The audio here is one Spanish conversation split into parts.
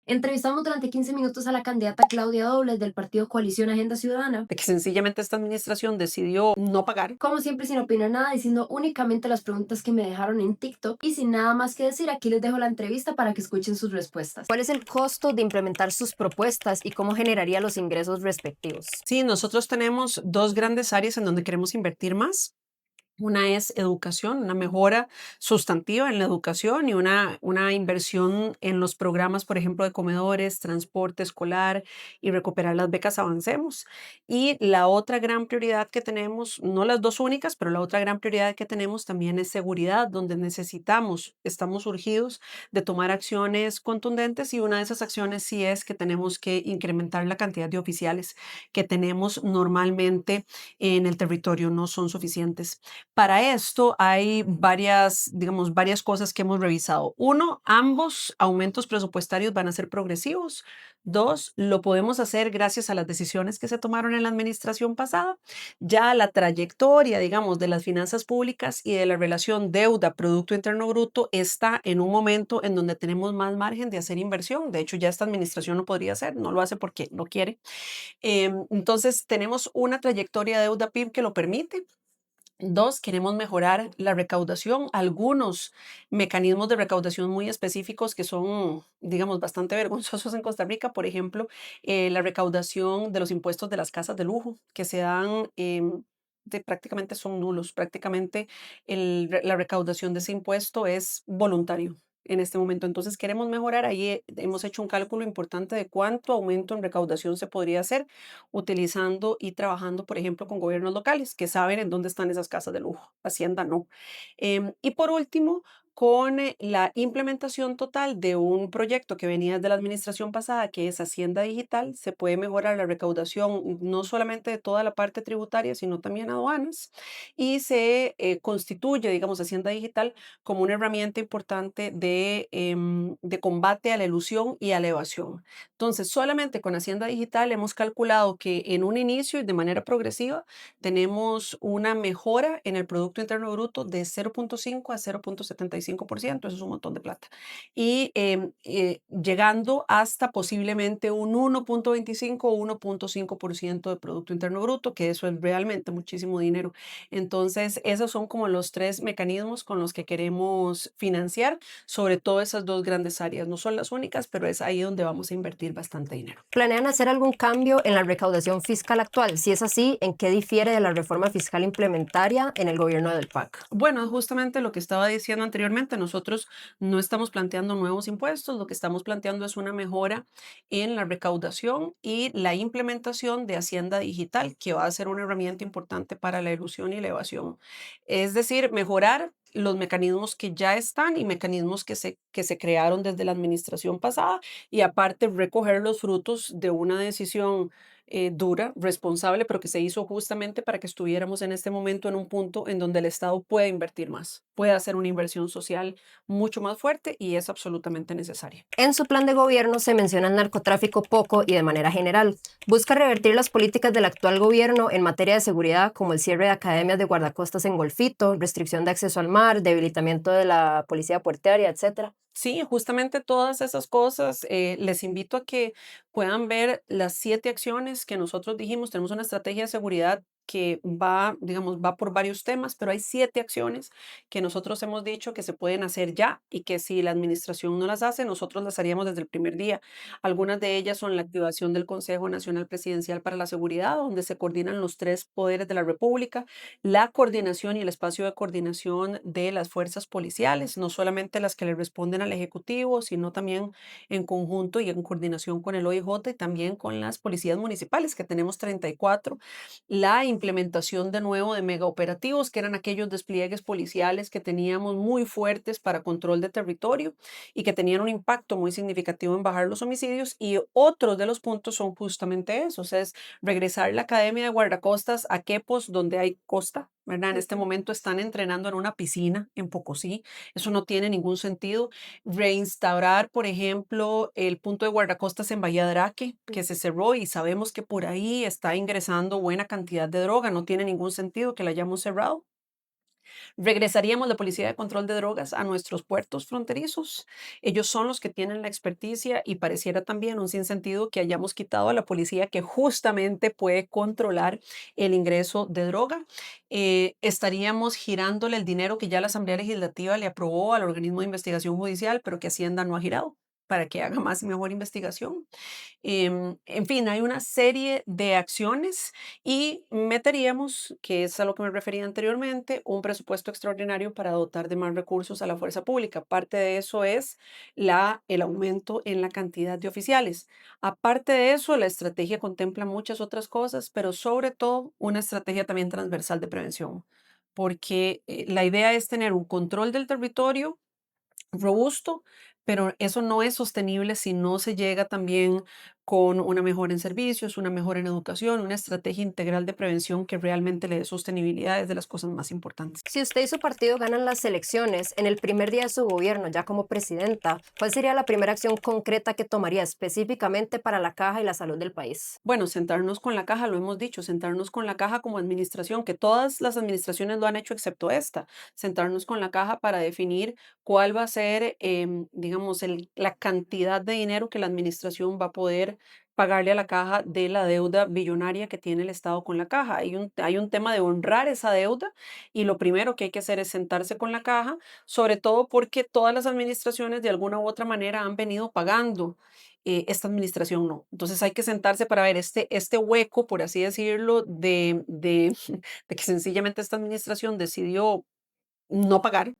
Entrevistamos durante 15 minutos a la candidata Claudia Dobles del partido Coalición Agenda Ciudadana. De que sencillamente esta administración decidió no pagar. Como siempre, sin opinar nada, diciendo únicamente las preguntas que me dejaron en TikTok. Y sin nada más que decir, aquí les dejo la entrevista para que escuchen sus respuestas. ¿Cuál es el costo de implementar sus propuestas y cómo generaría los ingresos respectivos? Sí, nosotros tenemos dos grandes áreas en donde queremos invertir más. Una es educación, una mejora sustantiva en la educación y una inversión en los programas, por ejemplo, de comedores, transporte escolar y recuperar las becas Avancemos. Y la otra gran prioridad que tenemos, no las dos únicas, pero la otra gran prioridad que tenemos también es seguridad, donde estamos urgidos de tomar acciones contundentes y una de esas acciones sí es que tenemos que incrementar la cantidad de oficiales que tenemos normalmente en el territorio, no son suficientes. Para esto hay varias, digamos, varias cosas que hemos revisado. Uno, ambos aumentos presupuestarios van a ser progresivos. Dos, lo podemos hacer gracias a las decisiones que se tomaron en la administración pasada. Ya la trayectoria, digamos, de las finanzas públicas y de la relación deuda-Producto Interno Bruto está en un momento en donde tenemos más margen de hacer inversión. De hecho, ya esta administración lo podría hacer, no lo hace porque no quiere. Entonces, tenemos una trayectoria de deuda-PIB que lo permite. Dos, queremos mejorar la recaudación, algunos mecanismos de recaudación muy específicos que son, digamos, bastante vergonzosos en Costa Rica. Por ejemplo, la recaudación de los impuestos de las casas de lujo, que se dan, prácticamente son nulos. Prácticamente la recaudación de ese impuesto es voluntario en este momento. Entonces queremos mejorar. Ahí hemos hecho un cálculo importante de cuánto aumento en recaudación se podría hacer utilizando y trabajando, por ejemplo, con gobiernos locales que saben en dónde están esas casas de lujo. Hacienda no. Y por último, con la implementación total de un proyecto que venía de la administración pasada, que es Hacienda Digital, se puede mejorar la recaudación no solamente de toda la parte tributaria, sino también aduanas, y se constituye, digamos, Hacienda Digital como una herramienta importante de combate a la elusión y a la evasión. Entonces, solamente con Hacienda Digital hemos calculado que en un inicio y de manera progresiva tenemos una mejora en el Producto Interno Bruto de 0,5 a 0,75%. Eso es un montón de plata. Y llegando hasta posiblemente un 1,25 o 1,5% de Producto Interno Bruto, que eso es realmente muchísimo dinero. Entonces, esos son como los tres mecanismos con los que queremos financiar, sobre todo esas dos grandes áreas. No son las únicas, pero es ahí donde vamos a invertir bastante dinero. ¿Planean hacer algún cambio en la recaudación fiscal actual? Si es así, ¿en qué difiere de la reforma fiscal implementaria en el gobierno del PAC? Bueno, es justamente lo que estaba diciendo anteriormente. Nosotros no estamos planteando nuevos impuestos, lo que estamos planteando es una mejora en la recaudación y la implementación de Hacienda Digital, que va a ser una herramienta importante para la ilusión y la evasión. Es decir, mejorar los mecanismos que ya están y mecanismos que se crearon desde la administración pasada y aparte recoger los frutos de una decisión dura, responsable, pero que se hizo justamente para que estuviéramos en este momento en un punto en donde el Estado puede invertir más, puede hacer una inversión social mucho más fuerte y es absolutamente necesaria. En su plan de gobierno se menciona el narcotráfico poco y de manera general. Busca revertir las políticas del actual gobierno en materia de seguridad, como el cierre de academias de guardacostas en Golfito, restricción de acceso al mar, debilitamiento de la policía puertoria, etcétera. Sí, justamente todas esas cosas. Les invito a que puedan ver las 7 acciones que nosotros dijimos. Tenemos una estrategia de seguridad que va, digamos, va por varios temas, pero hay 7 acciones que nosotros hemos dicho que se pueden hacer ya y que si la administración no las hace, nosotros las haríamos desde el primer día. Algunas de ellas son la activación del Consejo Nacional Presidencial para la Seguridad, donde se coordinan los tres poderes de la República, la coordinación y el espacio de coordinación de las fuerzas policiales, no solamente las que le responden al Ejecutivo, sino también en conjunto y en coordinación con el OIJ y también con las policías municipales, que tenemos 34. La implementación de nuevo de megaoperativos, que eran aquellos despliegues policiales que teníamos muy fuertes para control de territorio y que tenían un impacto muy significativo en bajar los homicidios. Y otros de los puntos son justamente esos, es regresar la Academia de Guardacostas a Quepos, donde hay costa, ¿verdad? En este momento están entrenando en una piscina en Pocosí. Eso no tiene ningún sentido. Reinstaurar, por ejemplo, el punto de guardacostas en Bahía de Araque, que se cerró y sabemos que por ahí está ingresando buena cantidad de droga. No tiene ningún sentido que la hayamos cerrado. Regresaríamos la Policía de Control de Drogas a nuestros puertos fronterizos. Ellos son los que tienen la experticia y pareciera también un sinsentido que hayamos quitado a la policía que justamente puede controlar el ingreso de droga. Estaríamos girándole el dinero que ya la Asamblea Legislativa le aprobó al organismo de investigación judicial, pero que Hacienda no ha girado para que haga más y mejor investigación. En fin, hay una serie de acciones y meteríamos, que es a lo que me refería anteriormente, un presupuesto extraordinario para dotar de más recursos a la fuerza pública. Parte de eso es el aumento en la cantidad de oficiales. Aparte de eso, la estrategia contempla muchas otras cosas, pero sobre todo una estrategia también transversal de prevención, porque la idea es tener un control del territorio robusto, pero eso no es sostenible si no se llega también con una mejora en servicios, una mejora en educación, una estrategia integral de prevención que realmente le dé sostenibilidad es de las cosas más importantes. Si usted y su partido ganan las elecciones en el primer día de su gobierno, ya como presidenta, ¿cuál sería la primera acción concreta que tomaría específicamente para la caja y la salud del país? Bueno, sentarnos con la caja, lo hemos dicho, sentarnos con la caja como administración, que todas las administraciones lo han hecho excepto esta, sentarnos con la caja para definir cuál va a ser, digamos, la cantidad de dinero que la administración va a poder pagarle a la caja de la deuda billonaria que tiene el Estado con la caja. Hay un tema de honrar esa deuda y lo primero que hay que hacer es sentarse con la caja, sobre todo porque todas las administraciones de alguna u otra manera han venido pagando, esta administración no. Entonces hay que sentarse para ver este hueco, por así decirlo, de que sencillamente esta administración decidió no pagar,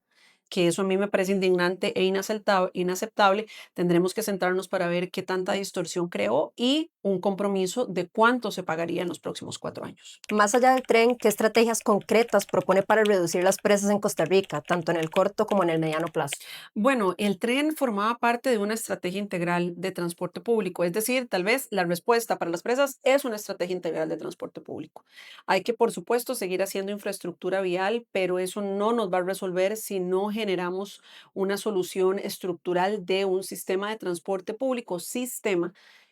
que eso a mí me parece indignante e inaceptable. Tendremos que sentarnos para ver qué tanta distorsión creó y un compromiso de cuánto se pagaría en los próximos 4 años. Más allá del tren, ¿qué estrategias concretas propone para reducir las presas en Costa Rica, tanto en el corto como en el mediano plazo? Bueno, el tren formaba parte de una estrategia integral de transporte público, es decir, tal vez la respuesta para las presas es una estrategia integral de transporte público. Hay que, por supuesto, seguir haciendo infraestructura vial, pero eso no nos va a resolver si no generamos una solución estructural de un sistema de transporte público,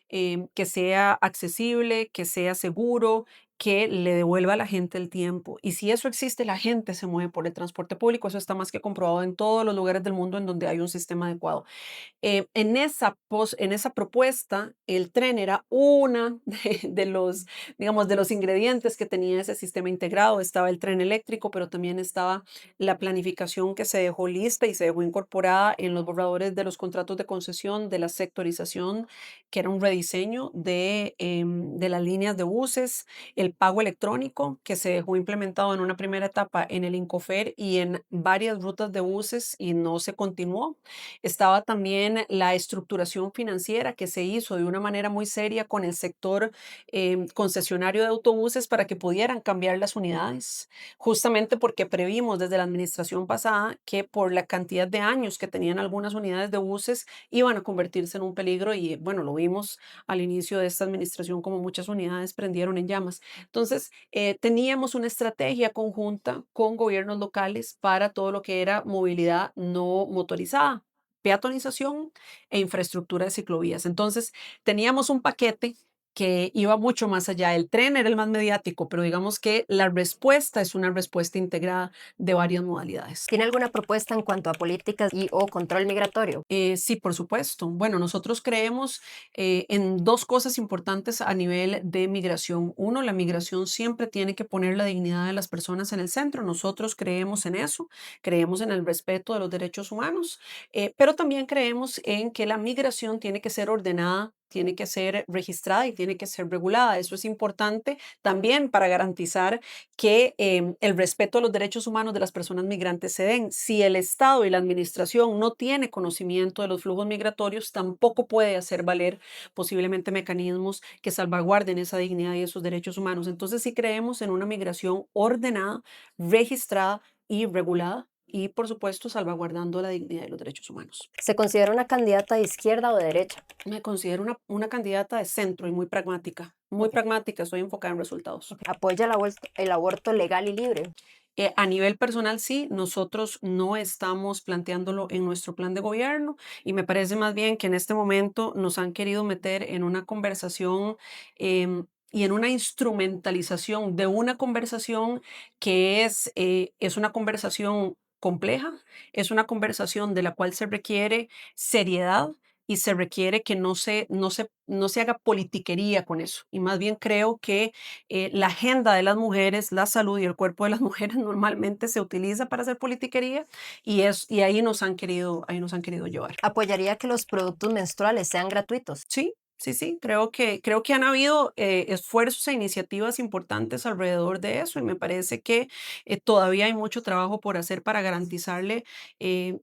que sea accesible, que sea seguro, que le devuelva a la gente el tiempo. Y si eso existe, la gente se mueve por el transporte público. Eso está más que comprobado en todos los lugares del mundo en donde hay un sistema adecuado. En esa propuesta, el tren era una digamos, de los ingredientes que tenía ese sistema integrado. Estaba el tren eléctrico, pero también estaba la planificación que se dejó lista y se dejó incorporada en los borradores de los contratos de concesión, de la sectorización, que era un rediseño de las líneas de buses, el pago electrónico, que se dejó implementado en una primera etapa en el Incofer y en varias rutas de buses y no se continuó. Estaba también la estructuración financiera que se hizo de una manera muy seria con el sector concesionario de autobuses para que pudieran cambiar las unidades, justamente porque previmos desde la administración pasada que por la cantidad de años que tenían algunas unidades de buses iban a convertirse en un peligro y bueno, lo vimos al inicio de esta administración como muchas unidades prendieron en llamas. Entonces, teníamos una estrategia conjunta con gobiernos locales para todo lo que era movilidad no motorizada, peatonización e infraestructura de ciclovías. Entonces, teníamos un paquete que iba mucho más allá. El tren era el más mediático, pero digamos que la respuesta es una respuesta integrada de varias modalidades. ¿Tiene alguna propuesta en cuanto a políticas y o control migratorio? Sí, por supuesto. Bueno, nosotros creemos en dos cosas importantes a nivel de migración. Uno, la migración siempre tiene que poner la dignidad de las personas en el centro. Nosotros creemos en eso, creemos en el respeto de los derechos humanos, pero también creemos en que la migración tiene que ser ordenada, tiene que ser registrada y tiene que ser regulada. Eso es importante también para garantizar que el respeto a los derechos humanos de las personas migrantes se den. Si el Estado y la administración no tiene conocimiento de los flujos migratorios, tampoco puede hacer valer posiblemente mecanismos que salvaguarden esa dignidad y esos derechos humanos. Entonces sí creemos en una migración ordenada, registrada y regulada y por supuesto salvaguardando la dignidad y los derechos humanos. ¿Se considera una candidata de izquierda o de derecha? Me considero una candidata de centro y muy pragmática. Muy Ok, pragmática, estoy enfocada en resultados. ok. ¿Apoya el aborto legal y libre? A nivel personal, sí, nosotros no estamos planteándolo en nuestro plan de gobierno y me parece más bien que en este momento nos han querido meter en una conversación y en una instrumentalización de una conversación que es una conversación compleja, es una conversación de la cual se requiere seriedad y se requiere que no se haga politiquería con eso. Y más bien creo que la agenda de las mujeres, la salud y el cuerpo de las mujeres normalmente se utiliza para hacer politiquería y ahí nos han querido llevar. ¿Apoyaría que los productos menstruales sean gratuitos? Sí, sí, sí, creo que han habido esfuerzos e iniciativas importantes alrededor de eso y me parece que todavía hay mucho trabajo por hacer para garantizarle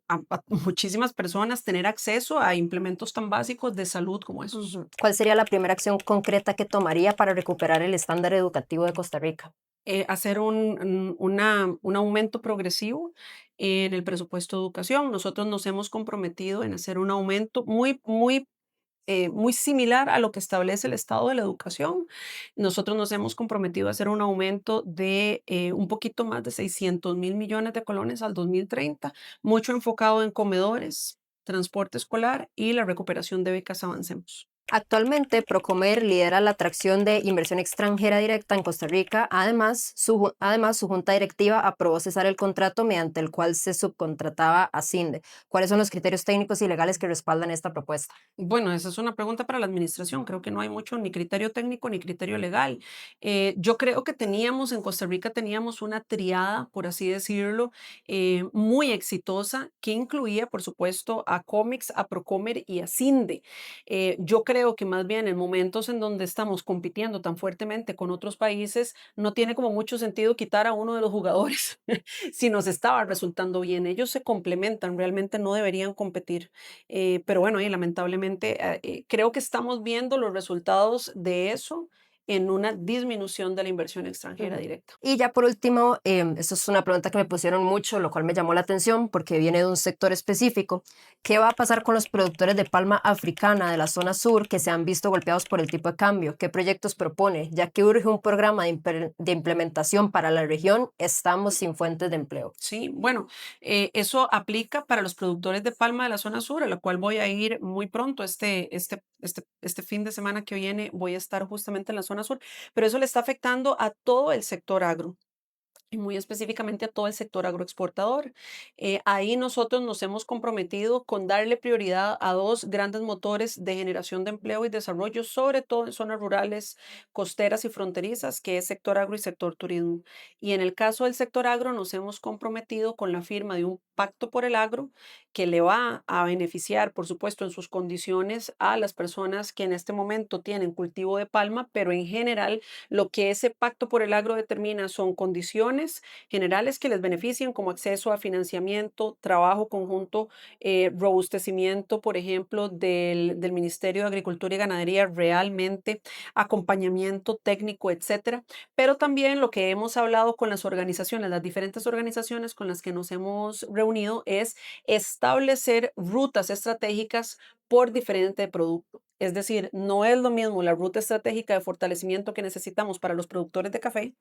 a muchísimas personas tener acceso a implementos tan básicos de salud como esos. Ujú. ¿Cuál sería la primera acción concreta que tomaría para recuperar el estándar educativo de Costa Rica? Hacer un aumento progresivo en el presupuesto de educación. Nosotros nos hemos comprometido en hacer un aumento muy similar a lo que establece el Estado de la Educación. Nosotros nos hemos comprometido a hacer un aumento de un poquito más de 600.000 millones de colones al 2030, mucho enfocado en comedores, transporte escolar y la recuperación de becas Avancemos. Actualmente, Procomer lidera la atracción de inversión extranjera directa en Costa Rica. Además, su junta directiva aprobó cesar el contrato mediante el cual se subcontrataba a CINDE. ¿Cuáles son los criterios técnicos y legales que respaldan esta propuesta? Bueno, esa es una pregunta para la administración. Creo que no hay mucho ni criterio técnico ni criterio legal. Yo creo que en Costa Rica teníamos una triada, por así decirlo, muy exitosa que incluía, por supuesto, a Comex, a Procomer y a Cinde. Yo creo que más bien en momentos en donde estamos compitiendo tan fuertemente con otros países, no tiene como mucho sentido quitar a uno de los jugadores si nos estaba resultando bien. Ellos se complementan, realmente no deberían competir. Pero bueno, y lamentablemente creo que estamos viendo los resultados de eso en una disminución de la inversión extranjera Ujú. directa. Y ya por último, esto es una pregunta que me pusieron mucho, lo cual me llamó la atención porque viene de un sector específico. ¿Qué va a pasar con los productores de palma africana de la zona sur que se han visto golpeados por el tipo de cambio? ¿Qué proyectos propone? Ya que urge un programa de implementación para la región, estamos sin fuentes de empleo. Sí, bueno, eso aplica para los productores de palma de la zona sur, a la cual voy a ir muy pronto. Este fin de semana que viene voy a estar justamente en la zona sur, pero eso le está afectando a todo el sector agro y muy específicamente a todo el sector agroexportador. Ahí nosotros nos hemos comprometido con darle prioridad a dos grandes motores de generación de empleo y desarrollo, sobre todo en zonas rurales, costeras y fronterizas, que es sector agro y sector turismo. Y en el caso del sector agro nos hemos comprometido con la firma de un pacto por el agro que le va a beneficiar, por supuesto, en sus condiciones a las personas que en este momento tienen cultivo de palma, pero en general lo que ese pacto por el agro determina son condiciones generales que les beneficien, como acceso a financiamiento, trabajo conjunto, robustecimiento, por ejemplo, del Ministerio de Agricultura y Ganadería, realmente acompañamiento técnico, etcétera. Pero también lo que hemos hablado con las organizaciones, las diferentes organizaciones con las que nos hemos reunido, es establecer rutas estratégicas por diferente producto. Es decir, no es lo mismo la ruta estratégica de fortalecimiento que necesitamos para los productores de café,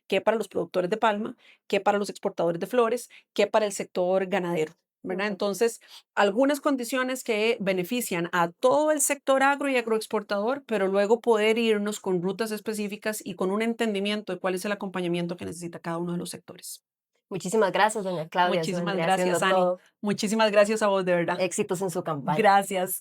que para los productores de palma, que para los exportadores de flores, que para el sector ganadero. ¿Verdad? Ujú. Entonces, algunas condiciones que benefician a todo el sector agro y agroexportador, pero luego poder irnos con rutas específicas y con un entendimiento de cuál es el acompañamiento que necesita cada uno de los sectores. Muchísimas gracias, doña Claudia. Eso Muchísimas vendría gracias, siendo Ani. todo. Muchísimas gracias a vos, de verdad. Éxitos en su campaña. Gracias.